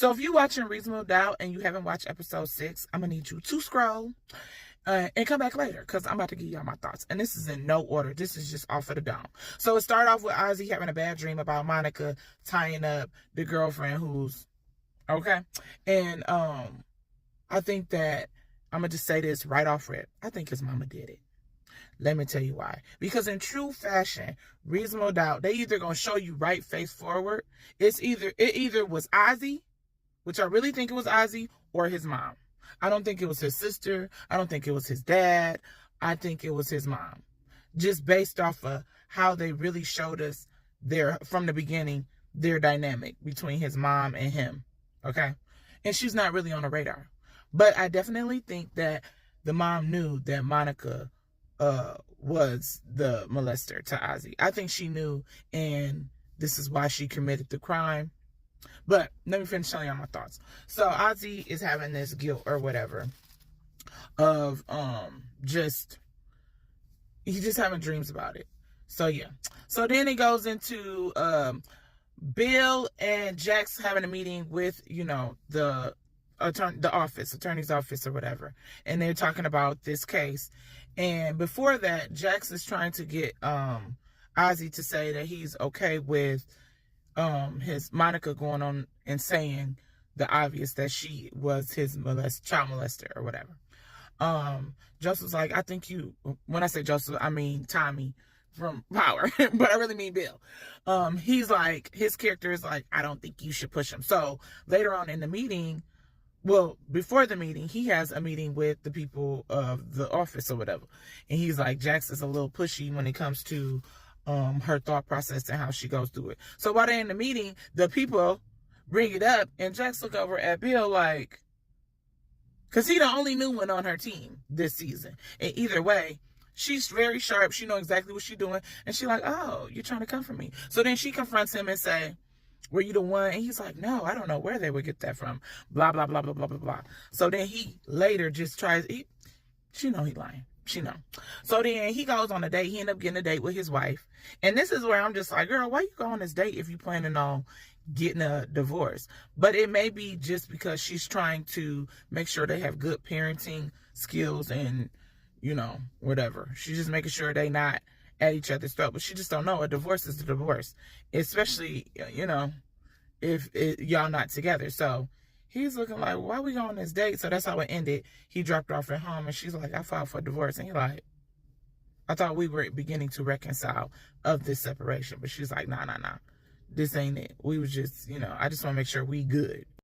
So if you're watching Reasonable Doubt and you haven't watched episode 6, I'm going to need you to scroll and come back later because I'm about to give y'all my thoughts. And this is in no order. This is just off of the dome. So it started off with Ozzy having a bad dream about Monica tying up the girlfriend who's okay. And I think that I'm going to just say this right off rip. I think his mama did it. Let me tell you why. Because in true fashion, Reasonable Doubt, they either going to show you right face forward. It either was Ozzy, which I really think it was Ozzy, or his mom. I don't think it was his sister. I don't think it was his dad. I think it was his mom. Just based off of how they really showed us from the beginning, their dynamic between his mom and him. Okay? And she's not really on the radar. But I definitely think that the mom knew that Monica was the molester to Ozzy. I think she knew, and this is why she committed the crime. But let me finish telling y'all my thoughts. So Ozzy is having this guilt or whatever of he's just having dreams about it. So yeah. So then it goes into Bill and Jax having a meeting with, the attorney's office or whatever. And they're talking about this case. And before that, Jax is trying to get Ozzy to say that he's okay with his Monica going on and saying the obvious that she was his child molester or whatever. Joseph's like, I think when I say Joseph, I mean Tommy from Power, but I really mean Bill. He's like, his character is like, I don't think you should push him. So later on in the meeting, well, before the meeting, he has a meeting with the people of the office or whatever. And he's like, Jax is a little pushy when it comes to her thought process and how she goes through it. So while they're in the meeting, the people bring it up, and Jax look over at Bill like, because he the only new one on her team this season. And either way, she's very sharp. She knows exactly what she's doing. And she's like, oh, you're trying to come for me. So then she confronts him and say, were you the one? And he's like, no, I don't know where they would get that from. Blah, blah, blah, blah, blah, blah, blah. So then he later just tries, she know he lying. She know. So then he goes on a date. He ended up getting a date with his wife. And this is where I'm just like, girl, why you go on this date if you planning on getting a divorce? But it may be just because she's trying to make sure they have good parenting skills and, whatever. She's just making sure they not at each other's throat. But she just don't know. A divorce is a divorce. Especially, if y'all not together. So he's looking like, why we go on this date? So that's how it ended. He dropped her off at home, and she's like, I filed for divorce. And he's like, I thought we were beginning to reconcile of this separation. But she's like, nah. This ain't it. We was just, I just want to make sure we good.